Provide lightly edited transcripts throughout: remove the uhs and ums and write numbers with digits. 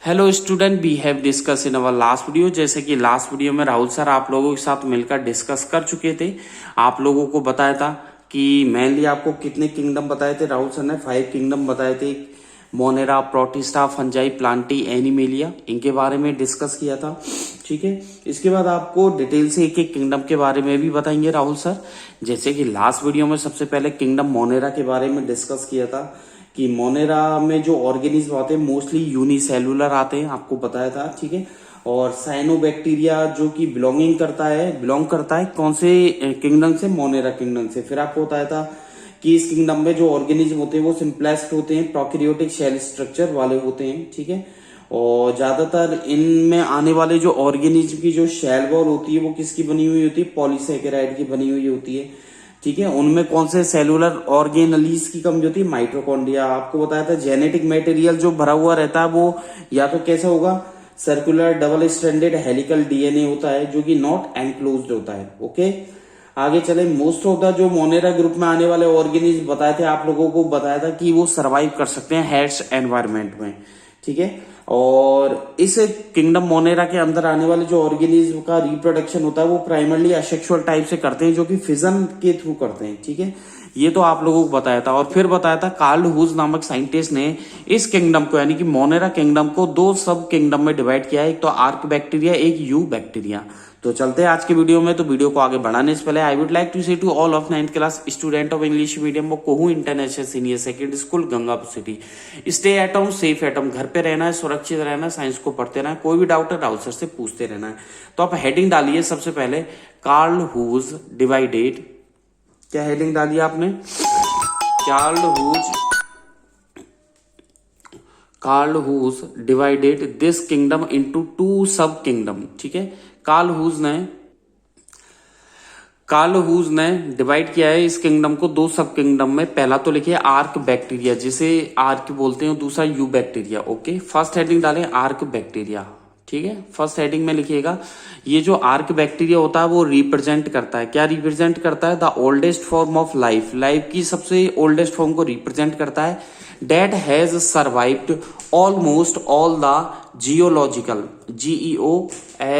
Hello student, we have discuss in our last video. जैसे कि last video में Rahul sir आप लोगों के साथ मिलकर डिस्कस कर चुके थे। आप लोगों को बताया था कि मेनली आपको कितने किंगडम बताए थे। राहुल सर ने 5 किंगडम बताए थे। Monera, protista, fungi, Plantae, animalia, इनके बारे में डिस्कस किया था। ठीक है, इसके बाद आपको डिटेल से एक एक किंगडम के बारे में भी बताएंगे राहुल सर। जैसे कि लास्ट वीडियो में सबसे पहले किंगडम मोनेरा के बारे में डिस्कस किया था कि मोनेरा में जो ऑर्गेनिज्म आते हैं मोस्टली यूनिसेलुलर आते हैं, आपको बताया था। ठीक है, और साइनोबैक्टीरिया जो कि बिलोंग करता है कौन से किंगडम से? मोनेरा किंगडम से। फिर आपको बताया था कि इस किंगडम में जो ऑर्गेनिज्म होते हैं वो सिंप्लेस्ट होते हैं, प्रोकैरियोटिक शेल स्ट्रक्चर वाले होते हैं। ठीक है, और ज्यादातर इनमें आने वाले जो ऑर्गेनिज्म की जो शेल वॉल होती है वो किसकी बनी हुई होती है? पॉलीसेकेराइड की बनी हुई होती है। ठीक है, उनमें कौन से सेलुलर ऑर्गेनलीज की कमी होती है? माइटोकॉन्ड्रिया। आपको बताया था जेनेटिक मटेरियल जो भरा हुआ रहता है वो या तो कैसा होगा? Circular double stranded helical DNA होता है जो कि नॉट एनक्लोज्ड होता है। ओके, आगे चले। मोस्ट ऑफ द जो मोनेरा ग्रुप में आने वाले ऑर्गेनिज्म बताए थे, आप लोगों को बताया था कि वो सर्वाइव कर सकते हैं हैर्श एनवायरमेंट में। ठीक है, और इस किंगडम मोनेरा के अंदर आने वाले जो ऑर्गेनिज्म का रिप्रोडक्शन होता है वो प्राइमरली असेक्सुअल टाइप से करते हैं, जो कि फिजन के थ्रू करते हैं। ठीक है, ये तो आप लोगों को बताया था। और फिर बताया था कार्ल हुज नामक साइंटिस्ट ने इस किंगडम को यानी कि मोनेरा किंगडम को 2 सब किंगडम में डिवाइड किया है, एक तो आर्क बैक्टीरिया, एक यू बैक्टीरिया। तो चलते हैं आज के वीडियो में। तो वीडियो को आगे बढ़ाने से पहले I would like to say to all of 9th class student of English medium कोहू international senior secondary school Gangapur city, stay at home, safe at home. घर पे रहना है, सुरक्षित रहना है, साइंस को पढ़ते रहना है, कोई भी डाउट है राहुल सर से पूछते रहना है। तो आप हेडिंग डालिए सबसे पहले, कार्ल हुज डिवाइडेड। क्या हेडिंग डाली आपने? Carl Woese divided this kingdom into 2 sub kingdom. ठीक है, कार्ल हुज ने डिवाइड किया है इस किंगडम को 2 सब किंगडम में। पहला तो लिखिए आर्क बैक्टीरिया, जिसे आर्क बोलते हैं, दूसरा you bacteria. Okay, first heading डालें आर्क बैक्टीरिया। ठीक है, फर्स्ट हेडिंग में लिखिएगा ये जो आर्क बैक्टीरिया होता है वो रिप्रेजेंट करता है, क्या रिप्रेजेंट करता है? The oldest form of life, life की सबसे ओल्डेस्ट फॉर्म को रिप्रेजेंट करता है। That has survived almost all the geological, geological,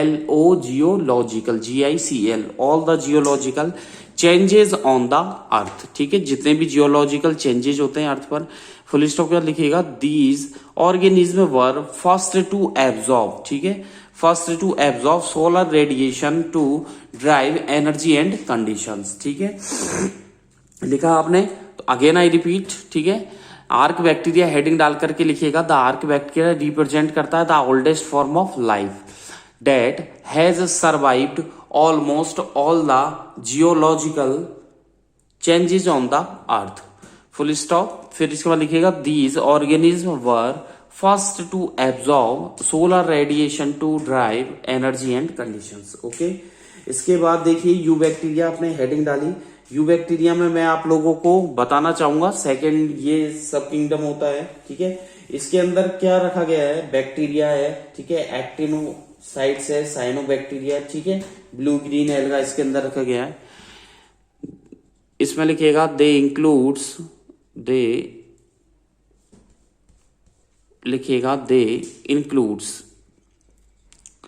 GICL, all the geological changes on the earth. ठीक है, जितने भी जियोलॉजिकल चेंजेस होते हैं अर्थ पर, फुल स्टॉप कर लिखिएगा। These organism were first to absorb, ठीक है, first to absorb solar radiation to drive energy and conditions. ठीक है, लिखा आपने। तो अगेन आई रिपीट। ठीक है, आर्क बैक्टीरिया हेडिंग डाल करके लिखिएगा द आर्क बैक्टीरिया रिप्रेजेंट करता है the oldest form of life that has survived almost all the geological changes on the earth, full stop. फिर इसके बाद लिखिएगा these organism were first to absorb solar radiation to drive energy and conditions. Okay, इसके बाद देखिए eubacteria, आपने heading डाली। Eubacteria में मैं आप लोगों को बताना चाहूंगा सेकंड ये सब किंगडम होता है। ठीक है, इसके अंदर क्या रखा गया है? बैक्टीरिया है। ठीक है, एक्टिनोसाइट्स है, साइनोबैक्टीरिया। ठीक है, ब्लू ग्रीन एल्गा इसके अंदर रखा गया है। इसमें लिखिएगा दे इंक्लूड्स।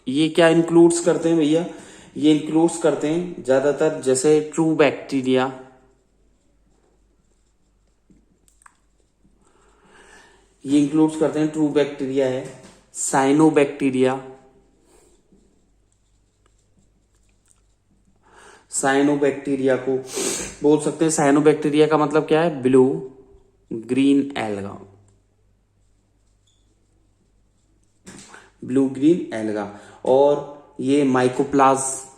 ये क्या इंक्लूड्स करते हैं भैया? ये इंक्लूड्स करते हैं ज्यादातर जैसे ट्रू बैक्टीरिया, ये इंक्लूड्स करते हैं, ट्रू बैक्टीरिया है, साइनोबैक्टीरिया, साइनोबैक्टीरिया को बोल सकते हैं। साइनोबैक्टीरिया का मतलब क्या है? Blue green alga, blue green alga. और ये mycoplasma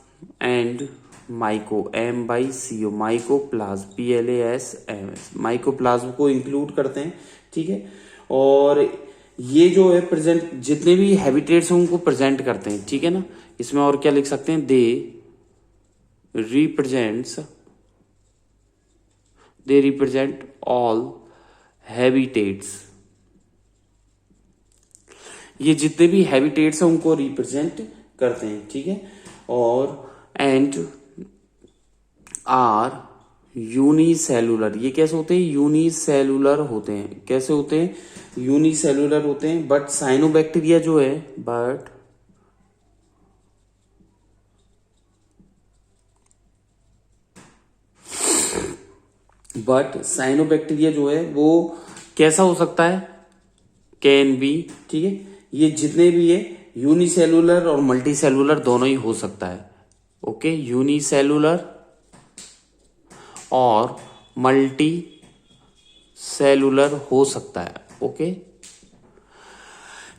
and MyCO, mycoplasma, PLASMS, mycoplasma को इंक्लूड करते हैं। ठीक है, और ये जो है प्रेजेंट जितने भी हैबिटेट्स हैं उनको प्रेजेंट करते हैं। ठीक है ना, इसमें और क्या लिख सकते हैं? दे रिप्रेजेंट ऑल हैबिटेट्स, ये जितने भी हैबिटेट्स हैं उनको रिप्रेजेंट करते हैं। ठीक है, और एंड आर यूनिसेलुलर, ये कैसे होते हैं? यूनिसेलुलर होते हैं। कैसे होते हैं? यूनिसेलुलर होते हैं। बट साइनोबैक्टीरिया जो है, बट साइनोबैक्टीरिया जो है वो कैसा हो सकता है? कैन बी, ठीक है, ये जितने भी है यूनिसेलुलर और मल्टीसेलुलर दोनों ही हो सकता है। ओके, यूनिसेलुलर और मल्टी सेलुलर हो सकता है। ओके,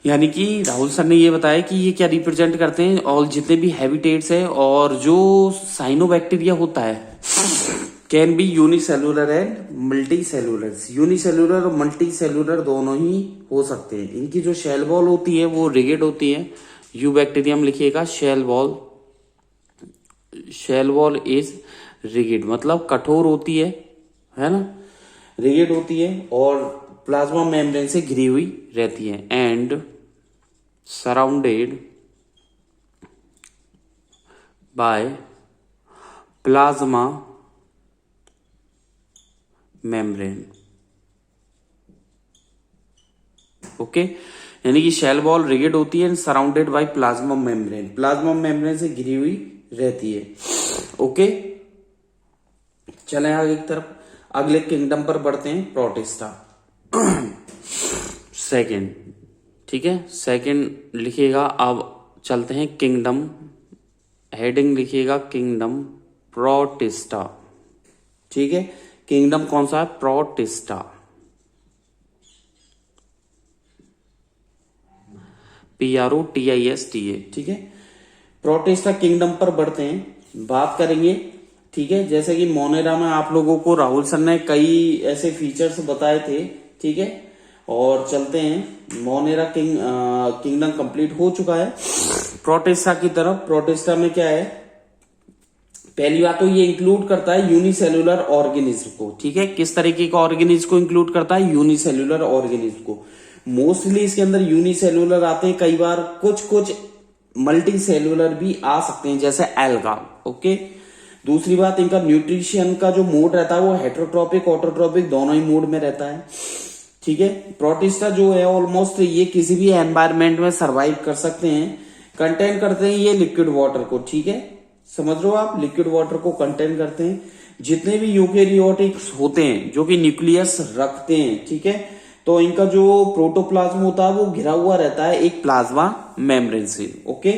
यानी कि राहुल सर ने ये बताया कि ये क्या रिप्रेजेंट करते हैं, और जितने भी हैबिटेट्स है और जो साइनोबैक्टीरिया होता है can be unicellular and multi cellular. Unicellular और मल्टी सेलुलर दोनों ही हो सकते हैं। इनकी जो शेल वॉल होती है वो रिगिड होती है। यू बैक्टीरियम लिखिएगा, cell wall, cell wall is rigid, मतलब कठोर होती है ना, रिगिड होती है और प्लाज्मा मेम्ब्रेन से घिरी हुई रहती है। And surrounded by plasma membrane. Okay, यानी कि शेल वॉल रिगिड होती है, surrounded by plasma membrane, plasma membrane से घिरी हुई रहती है। ओके, चलें आगे की तरफ, अगले किंगडम पर बढ़ते हैं, प्रोटिस्टा। सेकंड, ठीक है, सेकंड लिखिएगा। अब चलते हैं किंगडम, हेडिंग लिखिएगा किंगडम प्रोटिस्टा। ठीक है, किंगडम कौन सा है? Protista, PROTISTA। ठीक है, प्रोटिस्टा किंगडम पर बढ़ते हैं, बात करेंगे। ठीक है, जैसे कि मोनेरा में आप लोगों को राहुल सर ने कई ऐसे फीचर्स बताए थे। ठीक है, और चलते हैं, मोनेरा किंगडम कंप्लीट हो चुका है। प्रोटिस्टा की तरफ, प्रोटिस्टा में क्या है? पहली बात तो ये इंक्लूड करता है यूनिसेलुलर ऑर्गेनिज्म को। ठीक है, किस तरीके का ऑर्गेनिज्म को इंक्लूड करता है? यूनिसेलुलर ऑर्गेनिज्म को। मोस्टली इसके अंदर यूनिसेलुलर आते हैं, कई बार कुछ मल्टी सेलुलर भी आ सकते हैं, जैसे एल्गा। ओके, दूसरी बात, इनका न्यूट्रिशन का जो मोड रहता है वो हेट्रोट्रोपिक ऑटोट्रोपिक दोनों ही मोड में रहता है। ठीक है, प्रोटिस्टा जो है ऑलमोस्ट ये किसी भी एनवायरमेंट में सरवाइव कर सकते हैं। कंटेन करते हैं ये लिक्विड वाटर को। ठीक है, समझ रहे हो आप, लिक्विड वाटर को कंटेन करते हैं। जितने भी यूकेरियोटिक्स होते हैं जो कि न्यूक्लियस रखते हैं, ठीक है, तो इनका जो प्रोटोप्लाज्म होता है वो घिरा हुआ रहता है एक प्लाज्मा मेम्ब्रेन से। ओके,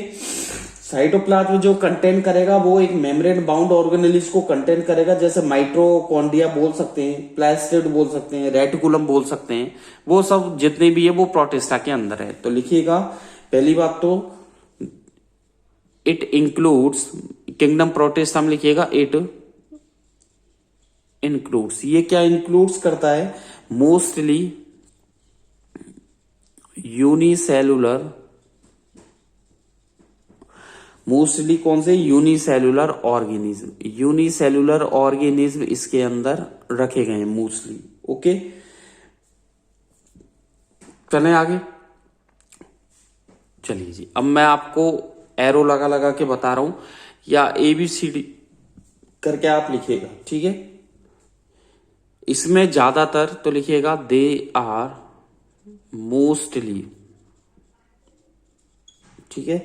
साइटोप्लाज्म जो कंटेन करेगा वो एक मेम्ब्रेन बाउंड ऑर्गेनेल्स को कंटेन करेगा, जैसे माइट्रोकॉन्ड्रिया बोल सकते हैं, प्लास्टिड बोल सकते हैं, रेटिकुलम बोल सकते हैं, वो सब जितने भी है वो प्रोटिस्टा के अंदर है। तो लिखिएगा, पहली बात तो इट इंक्लूड्स, किंगडम प्रोटिस्टा में लिखिएगा इट इंक्लूड्स, ये क्या इंक्लूड्स करता है? मोस्टली यूनिसेलुलर, मोस्टली कौन से? यूनिसेलुलर ऑर्गेनिज्म, यूनिसेलुलर ऑर्गेनिज्म इसके अंदर रखे गए हैं मोस्टली। ओके, चलें आगे। चलिए जी, अब मैं आपको एरो लगा लगा के बता रहा हूं, या ABCD करके आप लिखिएगा। ठीक है, इसमें ज्यादातर तो लिखिएगा दे आर मोस्टली। ठीक है,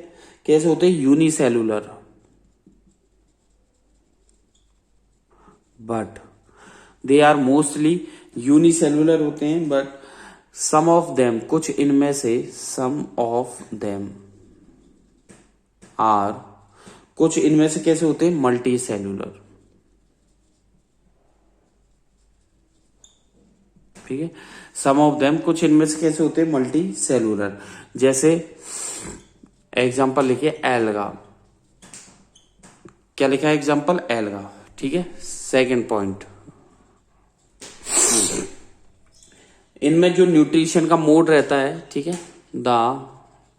कैसे होते हैं? Unicellular, but they are mostly unicellular होते हैं। बट सम ऑफ देम, कुछ इनमें से, सम ऑफ देम आर, कुछ इनमें से कैसे होते हैं? Multi cellular. ठीक है, सम ऑफ देम, कुछ इनमें से कैसे होते हैं? Multi cellular. जैसे एग्जाम्पल लिखिए एल्गा, क्या लिखा है? Example alga. ठीक है, सेकंड पॉइंट, इनमें जो न्यूट्रिशन का मोड रहता है, ठीक है, the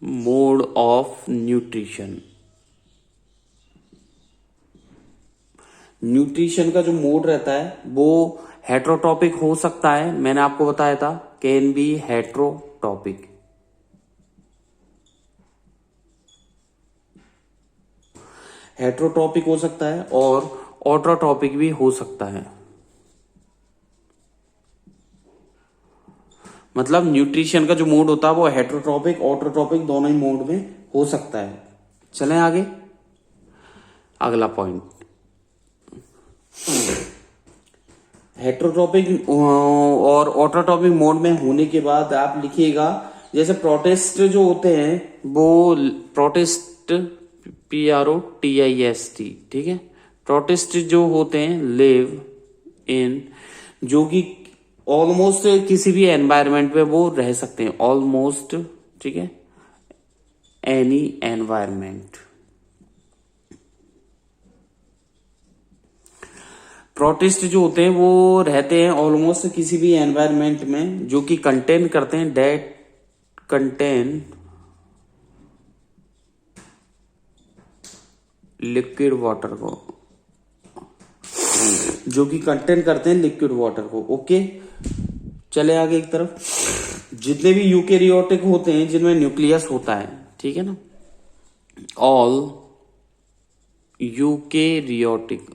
mode of nutrition, nutrition का जो मोड रहता है वो हेट्रोटॉपिक हो सकता है। मैंने आपको बताया था, कैन बी हेट्रोटॉपिक, हेट्रोटॉपिक हो सकता है और ऑटोट्रॉपिक भी हो सकता है। मतलब न्यूट्रिशन का जो मोड होता है वो हेटरोट्रॉपिक ऑटोट्रॉपिक दोनों ही मोड में हो सकता है। चलें आगे, अगला पॉइंट, हेटरोट्रॉपिक और ऑटोट्रॉपिक मोड में होने के बाद आप लिखिएगा, जैसे प्रोटिस्ट जो होते हैं वो प्रोटिस्ट PROTIST, ठीक है। प्रोटिस्ट जो होते हैं लिव इन, जो कि ऑलमोस्ट किसी भी एनवायरनमेंट में वो रह सकते हैं, ऑलमोस्ट, ठीक है, एनी एनवायरनमेंट। प्रोटिस्ट जो होते हैं वो रहते हैं ऑलमोस्ट किसी भी एनवायरनमेंट में, जो कि कंटेन करते हैं, डेट कंटेन लिक्विड वाटर को, जो कि कंटेन करते हैं लिक्विड वाटर को। ओके, चले आगे एक तरफ। जितने भी यूकेरियोटिक होते हैं जिनमें न्यूक्लियस होता है, ठीक है ना, ऑल यूकेरियोटिक,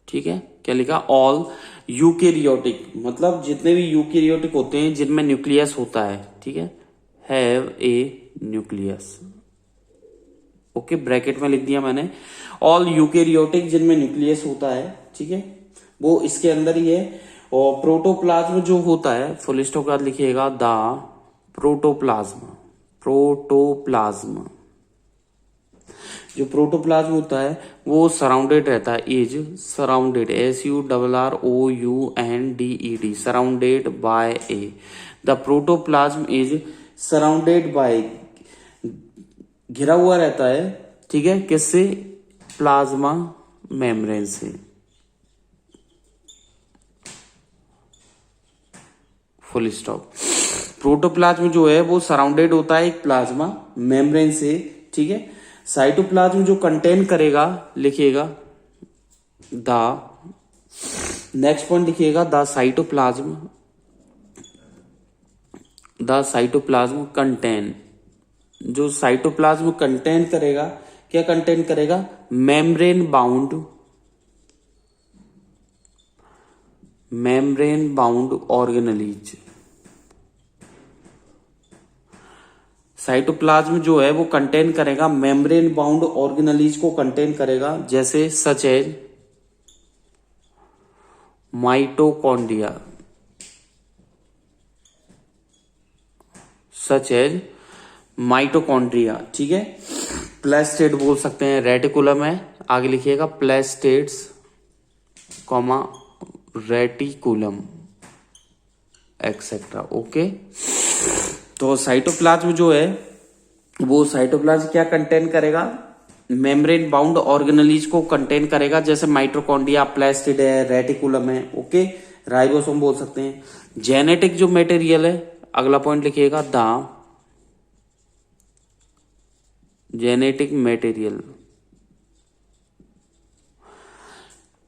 ठीक है, क्या लिखा, ऑल यूकेरियोटिक, मतलब जितने भी यूकेरियोटिक होते हैं जिनमें न्यूक्लियस होता है, ठीक है, have a nucleus. Okay, bracket में लिख दिया मैंने, ऑल यूकेरियोटिक जिनमें न्यूक्लियस होता है, ठीक है, वो इसके अंदर ही है। और प्रोटोप्लाज्म जो होता है, फुल स्टॉप के बाद लिखिएगा द प्रोटोप्लाज्म, प्रोटोप्लाज्म, जो प्रोटोप्लाज्म होता है वो सराउंडेड रहता है, is surrounded, SURROUNDED, surrounded by A, the protoplasm is surrounded by, घिरा हुआ रहता है, ठीक है, किससे, प्लाज्मा मेम्ब्रेन से। Full stop. प्रोटोप्लाज्म जो है वो सराउंडेड होता है एक प्लाज्मा मेम्ब्रेन से, ठीक है। साइटोप्लाज्म जो कंटेन करेगा, लिखिएगा द, नेक्स्ट पॉइंट लिखिएगा the cytoplasm, the cytoplasm contain, जो साइटोप्लाज्म कंटेन करेगा, क्या कंटेन करेगा, membrane bound, membrane bound organelles. Cytoplasm जो है वो कंटेन करेगा मेम्ब्रेन बाउंड ऑर्गेनेलीज को कंटेन करेगा, जैसे such as mitochondria, such as mitochondria, ठीक है। प्लेस्टेड बोल सकते हैं, रेटिकुलम है, आगे लिखिएगा प्लेस्टेड्स, कॉमा रेटिकुलम एक्सेट्रा। ओके, तो साइटोप्लाज्म जो है वो साइटोप्लाज्म क्या कंटेन करेगा, मेम्ब्रेन बाउंड ऑर्गेनेलीज को कंटेन करेगा, जैसे माइटोकॉन्ड्रिया, प्लास्टिड है, रेटिकुलम है, ओके, राइबोसोम बोल सकते हैं। जेनेटिक जो मटेरियल है, अगला पॉइंट लिखिएगा the genetic material,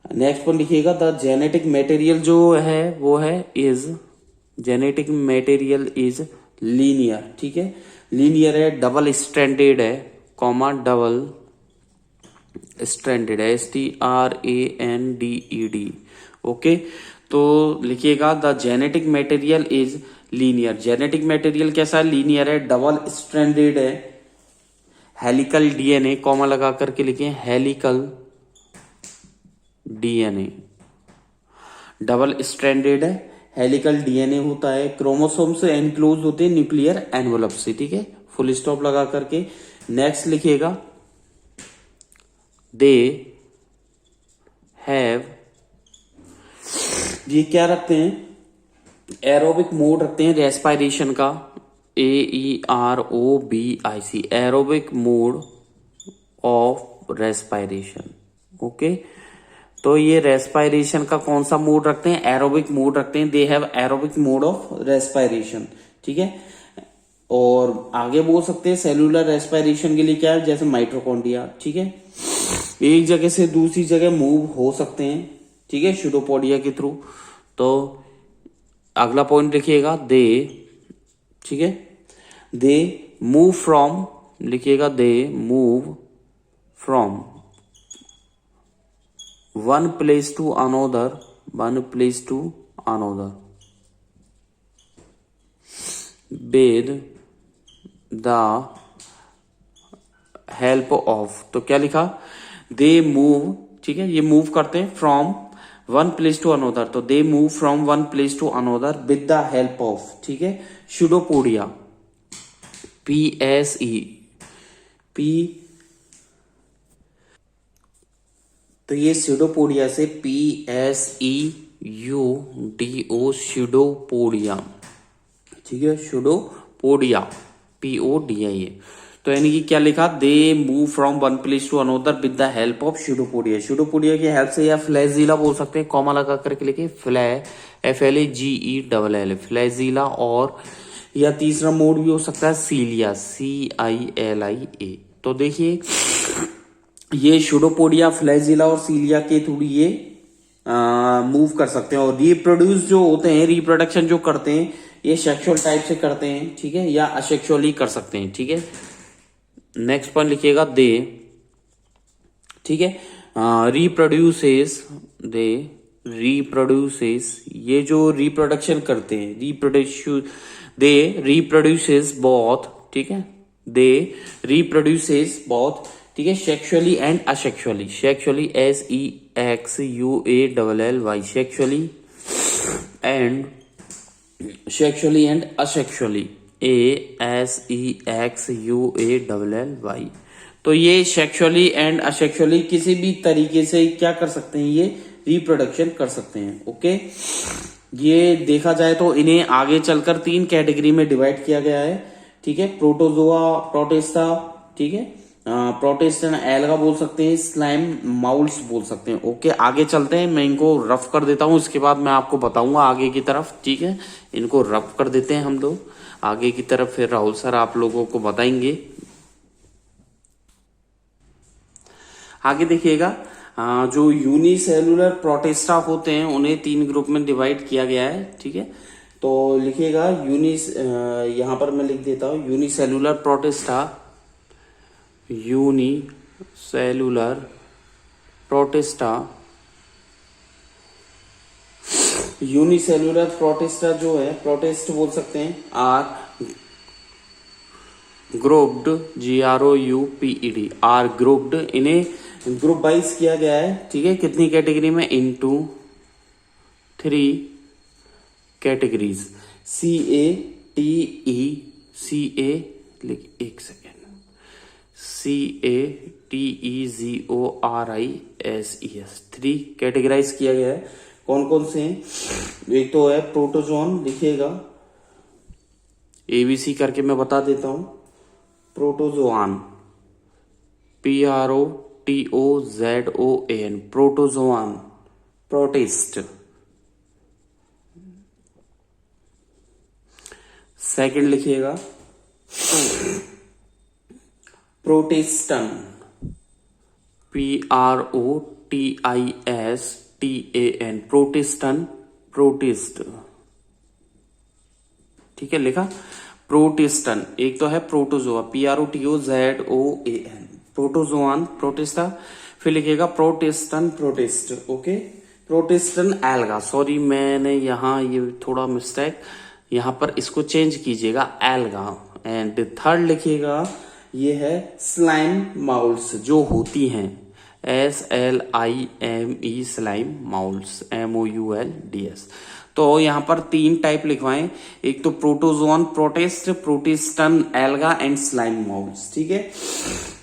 next point लिखिएगा द जेनेटिक मटेरियल जो है वो है is, genetic material is linear, ठीक है, लीनियर है, डबल स्ट्रैंडेड है, कॉमा डबल स्ट्रैंडेड है, STRANDED। ओके, तो लिखिएगा the genetic material is linear, genetic material कैसा है, लीनियर है, डबल स्ट्रैंडेड है, हेलिकल DNA, कॉमा लगा करके लिखे हेलिकल DNA, डबल स्ट्रैंडेड है, हेलिकल DNA होता है, क्रोमोसोम से एनक्लोज होते हैं न्यूक्लियर एनवलप से, ठीक है, फुल स्टॉप लगा करके। नेक्स्ट लिखिएगा दे हैव, ये क्या रखते हैं, एरोबिक मोड रखते हैं रेस्पिरेशन का, AEROBIC, aerobic mode of respiration. Okay, तो ये रेस्पिरेशन का कौन सा मोड रखते हैं, एरोबिक मोड रखते हैं, they have aerobic mode of respiration, ठीक है। और आगे बोल सकते हैं सेलुलर रेस्पिरेशन के लिए क्या है, जैसे माइटोकॉन्ड्रिया, ठीक है, एक जगह से दूसरी जगह मूव हो सकते हैं, ठीक है, स्यूडोपोडिया के थ्रू। तो अगला पॉइंट लिखिएगा दे, ठीक है, दे मूव फ्रॉम, लिखिएगा they move from one place to another, one place to another, with the help of, तो क्या लिखा, दे मूव, ठीक है, ये मूव करते हैं from one place to another, तो they move from one place to another with the help of, ठीक है, स्यूडोपोडिया, पी, तो ये स्यूडोपोडिया से PSEUDO स्यूडोपोडिया, ठीक है, स्यूडोपोडिया PODIA, तो यानी कि क्या लिखा, they move from one place to another with the help of pseudopodia, pseudopodia की हेल्प से, या फ्लैजीला बोल सकते हैं, कॉमा लगा करके लिखे FLAGELL, फ्लैजीला, और या तीसरा मोड भी हो सकता है सीलिया, CILIA। तो देखिए ये स्यूडोपोडिया, फ्लैजीला और सीलिया के थ्रू ये मूव कर सकते हैं, और रिप्रोड्यूस जो होते हैं, रिप्रोडक्शन जो करते हैं, ये सेक्सुअल टाइप से करते हैं, ठीक है, या असेक्सुअली कर सकते हैं, ठीक है। नेक्स्ट पॉइंट लिखिएगा, दे, ठीक है, रिप्रोड्यूसेस, दे रिप्रोड्यूसेस, ये जो रिप्रोडक्शन करते हैं, दे रिप्रोड्यूसेस बोथ, ठीक है, दे रिप्रोड्यूसेस बोथ, ठीक है, sexually and asexually, sexually SEXUALLY, sexually and asexually ASEXUALLY। तो ये सेक्सुअली एंड असेक्सुअली किसी भी तरीके से क्या कर सकते हैं, ये रिप्रोडक्शन कर सकते हैं, ओके। ये देखा जाए तो इन्हें आगे चलकर 3 कैटेगरी में डिवाइड किया गया है, ठीक है, प्रोटोजोआ, प्रोटिस्टा, ठीक है, प्रोटिस्टन एल्गा बोल सकते हैं, स्लाइम माउल्स बोल सकते हैं, ओके। आगे चलते हैं, मैं इनको रफ कर देता हूं, इसके बाद मैं आपको बताऊंगा आगे की तरफ, ठीक है, इनको रफ कर देते हैं हम लोग आगे की तरफ, फिर राहुल सर आप लोगों को बताएंगे। आगे देखिएगा, जो यूनिसेलुलर प्रोटिस्टा होते हैं उन्हें 3 ग्रुप में डिवाइड किया गया है, ठीक है। तो लिखिएगा यहां पर मैं लिख देता हूं, unicellular protista, unicellular protista, unicellular protista जो है, प्रोटिस्ट बोल सकते हैं, are grouped, GROUPED, are grouped, इन्हें ग्रुप वाइज किया गया है, ठीक है, कितनी कैटेगरी में, इनटू 3 कैटेगरीज, एक सेकेंड, CATEGORISES, 3 कैटेगराइज किया गया है। कौन कौन से हैं, एक तो है प्रोटोजोन, लिखिएगा ABC करके मैं बता देता हूं, protozoan, PROTOZOAN, protozoan, protist. Second लिखिएगा प्रोटिस्टन, PROTISTAN, प्रोटिस्टन, प्रोटिस्ट, ठीक है, लिखा प्रोटिस्टन। एक तो है प्रोटोजोआ, PROTOZOAN, प्रोटोजोआन, प्रोटिस्टा। फिर लिखिएगा प्रोटिस्टन, प्रोटिस्ट, ओके। प्रोटिस्टन एल्गा, सॉरी मैंने यहाँ ये थोड़ा मिस्टेक, यहाँ पर इसको चेंज कीजिएगा, एल्गा। एंड थर्ड लिखिएगा, ये है स्लाइम माउल्स, जो होती हैं, SLIME, स्लाइम माउल्स, MOULDS। तो यहाँ पर 3 टाइप लिखवाएं, एक तो protozoan, protist, protistan alga and slime moulds, ठीक है।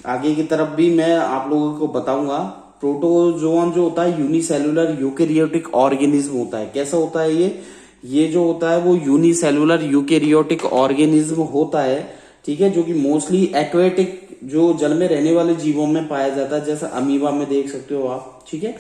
आगे की तरफ भी मैं आप लोगों को बताऊंगा। प्रोटोजोन जो होता है यूनिसेलुलर यूकेरियोटिक ऑर्गेनिज्म होता है। कैसा होता है ये जो होता है वो यूनिसेलुलर यूकेरियोटिक ऑर्गेनिज्म होता है, ठीक है, जो कि मोस्टली एक्वेटिक, जो जल में रहने वाले जीवों में पाया जाता है, जैसा अमीबा में देख सकते हो आप, ठीक है।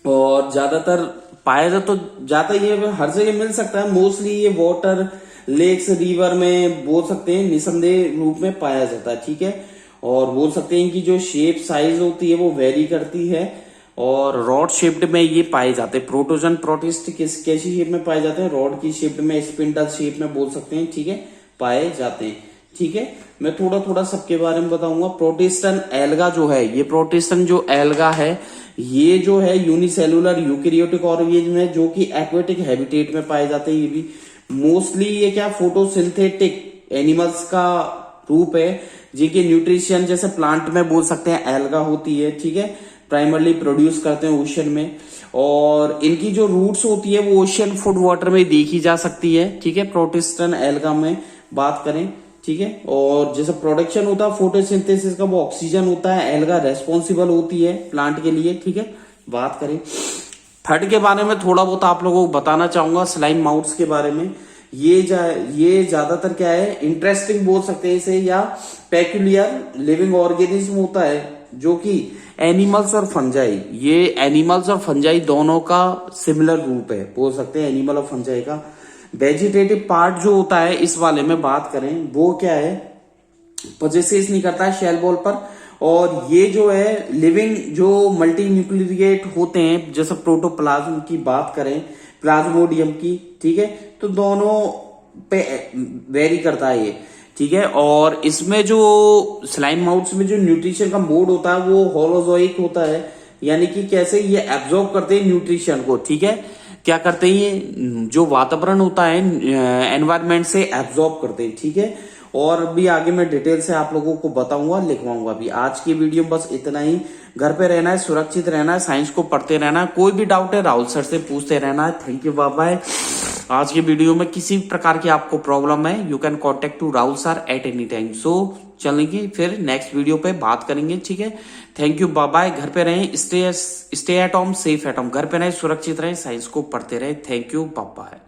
और ज्यादातर पाया जाता ये हर जगह मिल सकता है, मोस्टली ये वाटर, लेक्स, रिवर में बोल सकते हैं निसंदेह रूप में पाया जाता है, ठीक है। और बोल सकते हैं कि जो शेप साइज होती है वो वेरी करती है, और रॉड शेप्ड में ये पाए जाते हैं। प्रोटोजन, प्रोटिस्ट कैसी शेप में पाए जाते हैं, रॉड की शेप में, स्पिंडल शेप में बोल सकते हैं, ठीक है, पाए जाते हैं, ठीक है। मैं थोड़ा थोड़ा सबके बारे में बताऊंगा। प्रोटिस्टन एल्गा जो है, ये प्रोटिस्टन जो एल्गा है, ये जो है यूनिसेलुलर यूकेरियोटिक ऑर्गेनिज्म है, जो कि एक्वेटिक हैबिटेट में पाए जाते हैं। ये भी मोस्टली ये क्या फोटोसिंथेटिक एनिमल्स का रूप है, जिनके न्यूट्रिशन जैसे प्लांट में बोल सकते हैं एल्गा होती है, ठीक है, प्राइमरली प्रोड्यूस करते हैं ओशन में, और इनकी जो रूट्स होती है वो ओशियन फूड वाटर में देखी जा सकती है, ठीक है, प्रोटिस्टन एल्गा में बात करें, ठीक है। और जैसे प्रोडक्शन होता है फोटोसिंथेसिस का, वो ऑक्सीजन होता है, एल्गा रेस्पॉन्सिबल होती है प्लांट के लिए, ठीक है। बात करें थर्ड के बारे में थोड़ा बहुत आप लोगों को बताना चाहूंगा, स्लाइम माउथ्स के बारे में। ये ज्यादातर क्या है, इंटरेस्टिंग बोल सकते हैं इसे, या पेक्यूलियर लिविंग ऑर्गेनिज्म होता है जो कि एनिमल्स और फंजाई, ये एनिमल्स और फंजाई दोनों का सिमिलर रूप है बोल सकते हैं, एनिमल और फंजाई का। वेजिटेटिव पार्ट जो होता है इस वाले में बात करें, वो क्या है, पोजेसिस नहीं करता है शेल बॉल पर। और ये जो है लिविंग जो मल्टी न्यूक्लिएट होते हैं, जैसे प्रोटोप्लाज्म की बात करें, प्लाज्मोडियम की, ठीक है, तो दोनों पे वेरी करता है ये, ठीक है। और इसमें जो स्लाइम माउथ्स में जो न्यूट्रिशन का मोड होता है वो होलोजोइक होता है, यानी कि कैसे ये एब्जॉर्ब करते हैं न्यूट्रिशन को, ठीक है, क्या करते हैं ये जो वातावरण होता है एनवायरमेंट से एब्जॉर्ब करते हैं, ठीक है। और भी आगे मैं डिटेल से आप लोगों को बताऊंगा, लिखवाऊंगा भी। आज की वीडियो में बस इतना ही। घर पे रहना है, सुरक्षित रहना है, साइंस को पढ़ते रहना है, कोई भी डाउट है राहुल सर से पूछते रहना है। Thank you, bye bye. आज की वीडियो में किसी भी प्रकार की आपको प्रॉब्लम है, you can contact to Rahul sir at any time. So चलेंगे फिर नेक्स्ट वीडियो पे बात करेंगे, ठीक है। Thank you, bye bye. घर पे रहें, stay at home, safe at home. घर पे रहें, सुरक्षित रहें, साइंस को पढ़ते रहें। Thank you, bye bye.